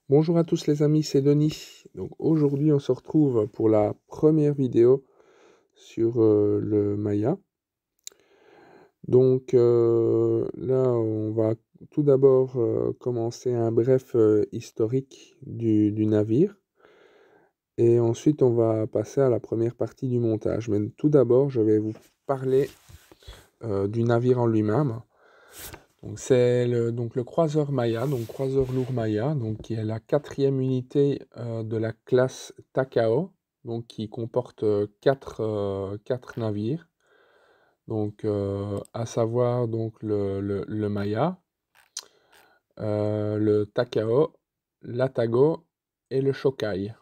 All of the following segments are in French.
Bonjour à tous les amis, c'est Denis. Donc aujourd'hui on se retrouve pour la première vidéo sur le Maya. Donc là on va tout d'abord commencer un bref historique du navire. Et ensuite on va passer à la première partie du montage. Mais tout d'abord je vais vous parler du navire en lui-même. Donc c'est le croiseur Maya, donc croiseur lourd Maya, donc qui est la quatrième unité de la classe Takao, donc qui comporte quatre navires, donc à savoir donc le Maya, le Takao, l'Atago et le Shokai.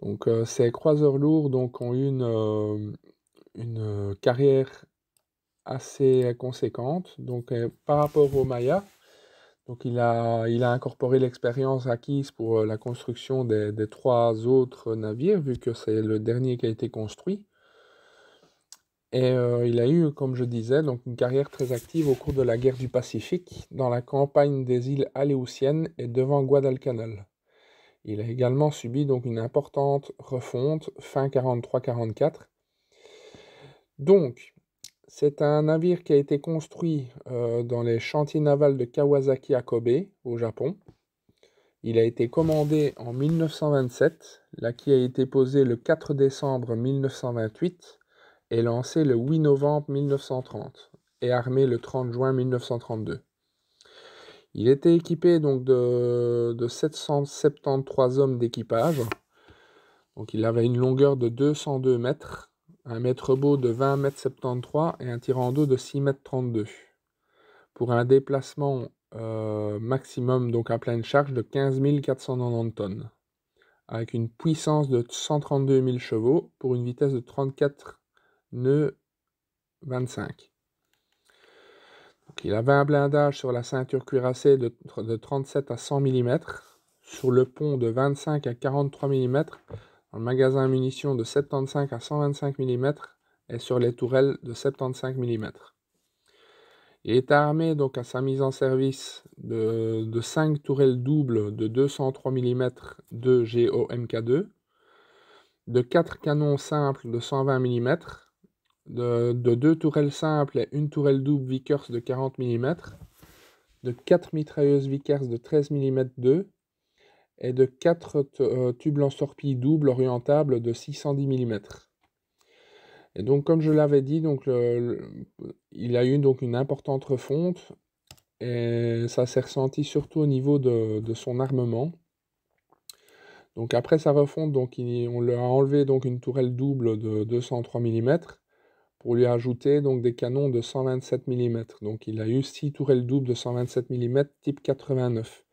Donc ces croiseurs lourds donc ont eu une carrière assez conséquente. Donc par rapport au Maya. Donc il a incorporé l'expérience acquise pour la construction des trois autres navires, vu que c'est le dernier qui a été construit. Et il a eu, comme je disais, donc une carrière très active au cours de la guerre du Pacifique, dans la campagne des îles Aléoutiennes et devant Guadalcanal. Il a également subi donc une importante refonte fin 43-44. Donc, c'est un navire qui a été construit dans les chantiers navals de Kawasaki à Kobe, au Japon. Il a été commandé en 1927, l'acquis a été posé le 4 décembre 1928 et lancé le 8 novembre 1930 et armé le 30 juin 1932. Il était équipé donc de 773 hommes d'équipage. Donc il avait une longueur de 202 mètres, un maître-bau de 20 mètres 73 et un tirant d'eau de 6 mètres 32. Pour un déplacement maximum donc à pleine charge de 15 490 tonnes, avec une puissance de 132 000 chevaux pour une vitesse de 34 nœuds 25. Donc, il avait un blindage sur la ceinture cuirassée de 37 à 100 mm, sur le pont de 25 à 43 mm, dans le magasin à munitions de 75 à 125 mm et sur les tourelles de 75 mm. Il est armé donc à sa mise en service de 5 tourelles doubles de 203 mm de GOMK2, de 4 canons simples de 120 mm, de 2 tourelles simples et une tourelle double Vickers de 40 mm, de 4 mitrailleuses Vickers de 13 mm 2 et de 4 tubes lance-torpilles doubles orientables de 610 mm. Et donc, comme je l'avais dit, donc, il a eu donc une importante refonte et ça s'est ressenti surtout au niveau de son armement. Donc après sa refonte, donc, on lui a enlevé donc, une tourelle double de 203 mm pour lui ajouter donc, des canons de 127 mm. Donc il a eu 6 tourelles doubles de 127 mm type 89.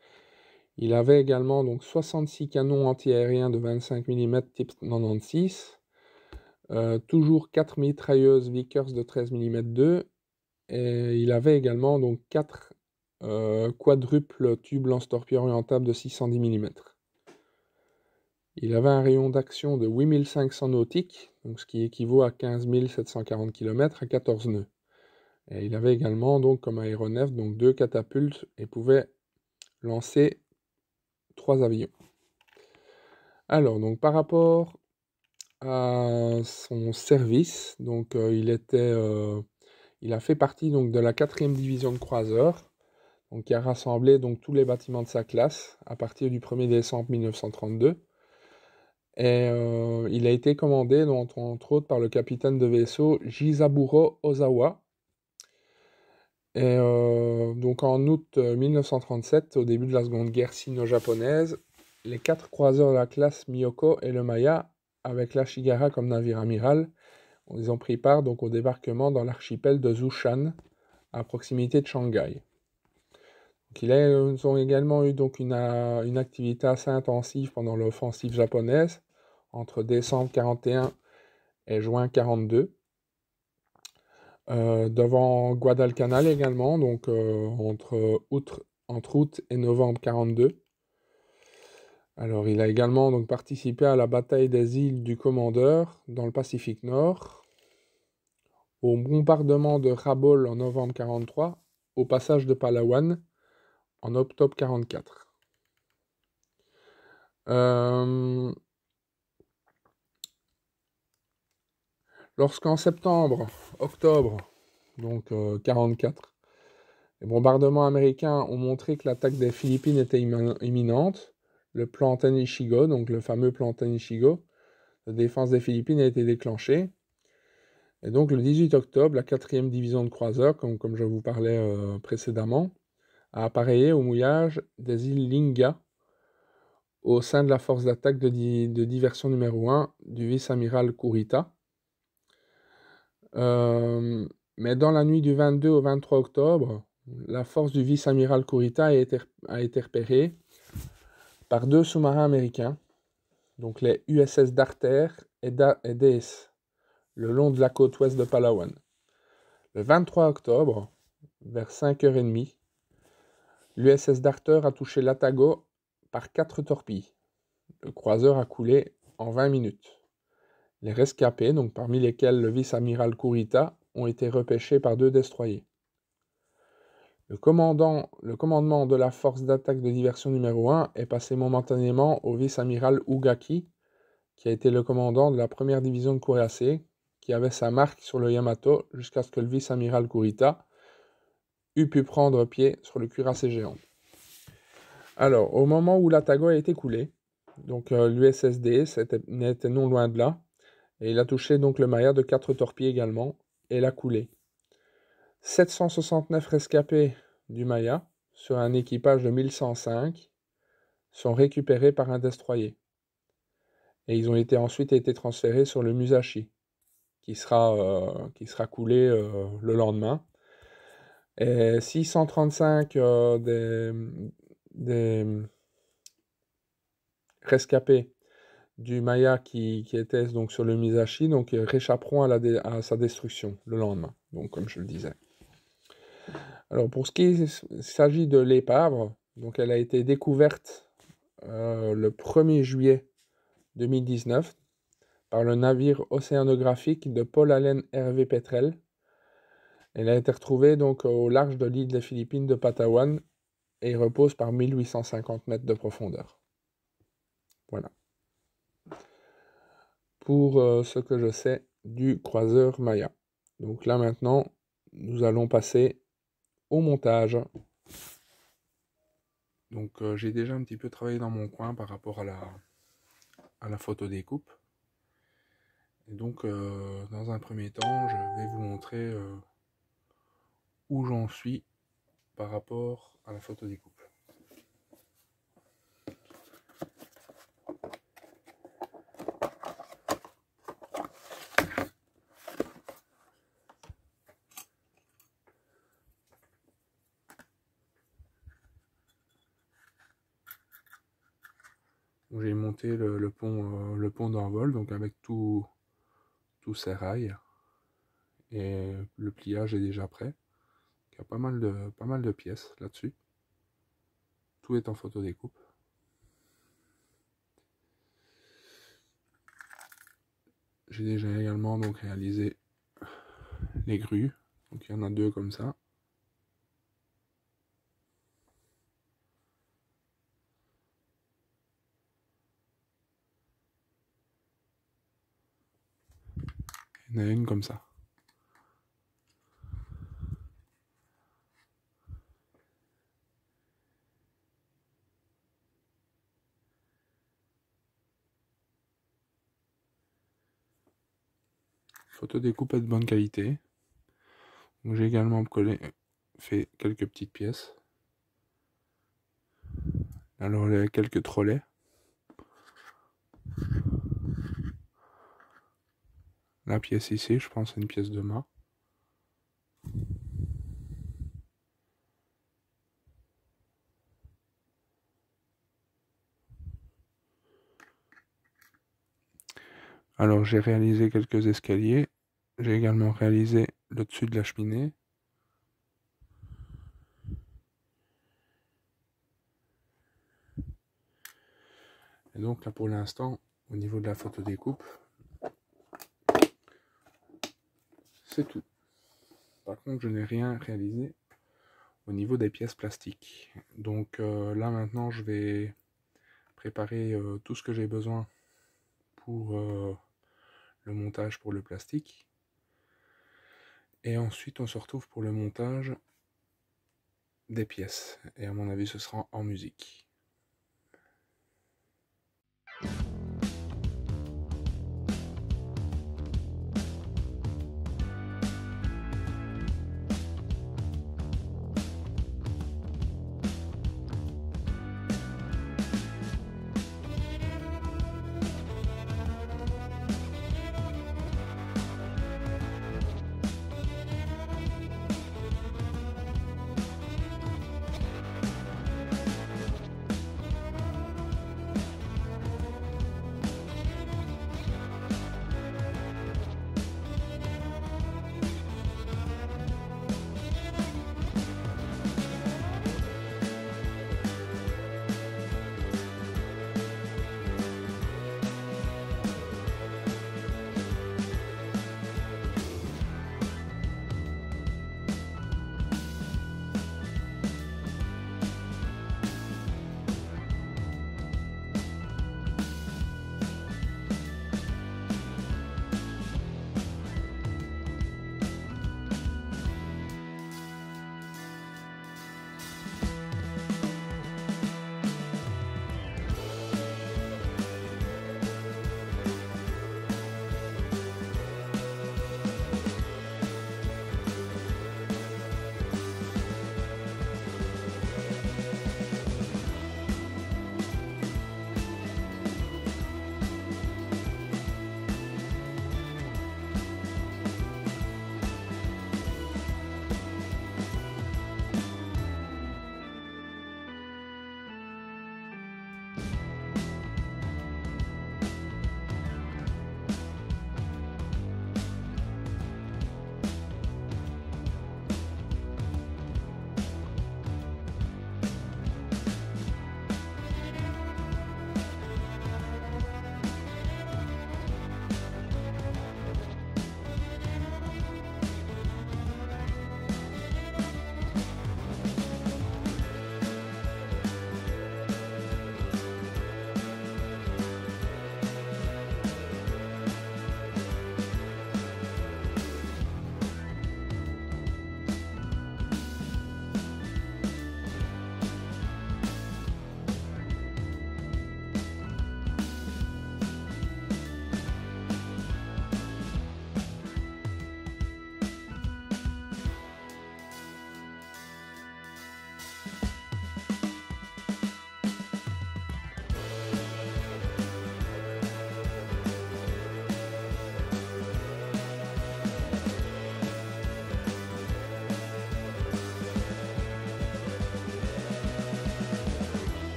Il avait également donc, 66 canons antiaériens de 25 mm type 96. Toujours 4 mitrailleuses Vickers de 13 mm 2. Et il avait également donc 4 quadruples tubes lance-torpilles orientables de 610 mm. Il avait un rayon d'action de 8500 nautiques, donc ce qui équivaut à 15 740 km à 14 nœuds. Et il avait également donc comme aéronef donc 2 catapultes et pouvait lancer 3 avions. Alors donc par rapport à son service, donc il a fait partie donc de la 4e division de croiseurs, donc qui a rassemblé donc tous les bâtiments de sa classe à partir du 1er décembre 1932. Et il a été commandé donc, entre autres par le capitaine de vaisseau Jisaburo Ozawa. Et donc en août 1937, au début de la Seconde Guerre sino-japonaise, les 4 croiseurs de la classe Miyoko et le Maya, avec l'Ashigara comme navire amiral, ils ont pris part donc, au débarquement dans l'archipel de Zushan, à proximité de Shanghai. Donc, ils ont également eu donc, une activité assez intensive pendant l'offensive japonaise, entre décembre 41 et juin 42. Devant Guadalcanal également, donc entre août et novembre 42. Alors, il a également donc, participé à la bataille des îles du Commandeur dans le Pacifique Nord, au bombardement de Rabaul en novembre 43, au passage de Palawan en octobre 44. Euh, Lorsqu'en septembre, octobre, donc 44, les bombardements américains ont montré que l'attaque des Philippines était imminente, le plan Tanishigo, donc le fameux plan Tanishigo, de défense des Philippines a été déclenché. Et donc le 18 octobre, la 4e division de croiseurs, comme je vous parlais précédemment, a appareillé au mouillage des îles Linga au sein de la force d'attaque de diversion numéro 1 du vice-amiral Kurita. Mais dans la nuit du 22 au 23 octobre, la force du vice-amiral Kurita a été repérée par 2 sous-marins américains, donc les USS Darter et DS, le long de la côte ouest de Palawan. Le 23 octobre, vers 5h30, l'USS Darter a touché l'Atago par 4 torpilles. Le croiseur a coulé en 20 minutes. Les rescapés, donc parmi lesquels le vice-amiral Kurita, ont été repêchés par 2 destroyers. Le commandement de la force d'attaque de diversion numéro 1 est passé momentanément au vice-amiral Ugaki, qui a été le commandant de la première division de cuirassés, qui avait sa marque sur le Yamato jusqu'à ce que le vice-amiral Kurita eût pu prendre pied sur le cuirassé géant. Alors, au moment où l'Atago a été coulé, donc l'USSD n'était non loin de là, et il a touché donc le Maya de 4 torpilles également, et l'a coulé. 769 rescapés du Maya, sur un équipage de 1105, sont récupérés par un destroyer. Et ils ont ensuite été transférés sur le Musashi, qui sera coulé le lendemain. Et 635 des rescapés du Maya qui étaient donc sur le Musashi, donc réchapperont à sa destruction le lendemain, donc comme je le disais. Alors pour ce qui s'agit de l'épave, donc elle a été découverte le 1er juillet 2019 par le navire océanographique de Paul Allen Hervé Petrel. Elle a été retrouvée donc au large de l'île des Philippines de Palawan et repose par 1850 mètres de profondeur. Voilà. Pour ce que je sais du croiseur Maya. Donc là maintenant, nous allons passer au montage. Donc j'ai déjà un petit peu travaillé dans mon coin par rapport à la photo découpe. Et donc dans un premier temps, je vais vous montrer où j'en suis par rapport à la photo découpe. J'ai monté le pont d'envol, donc avec tous ces rails, et le pliage est déjà prêt. Il y a pas mal de pièces là-dessus. Tout est en photo découpe. J'ai déjà également donc réalisé les grues, donc il y en a 2 comme ça. Il y en a une comme ça. Photo découpe est de bonne qualité. J'ai également fait quelques petites pièces. Alors quelques trolleys. La pièce ici, je pense, c'est une pièce de mât. Alors j'ai réalisé quelques escaliers. J'ai également réalisé le dessus de la cheminée. Et donc là pour l'instant, au niveau de la photo découpe, c'est tout. Par contre, je n'ai rien réalisé au niveau des pièces plastiques. Donc là maintenant, je vais préparer tout ce que j'ai besoin pour le montage pour le plastique. Et ensuite, on se retrouve pour le montage des pièces. Et à mon avis, ce sera en musique.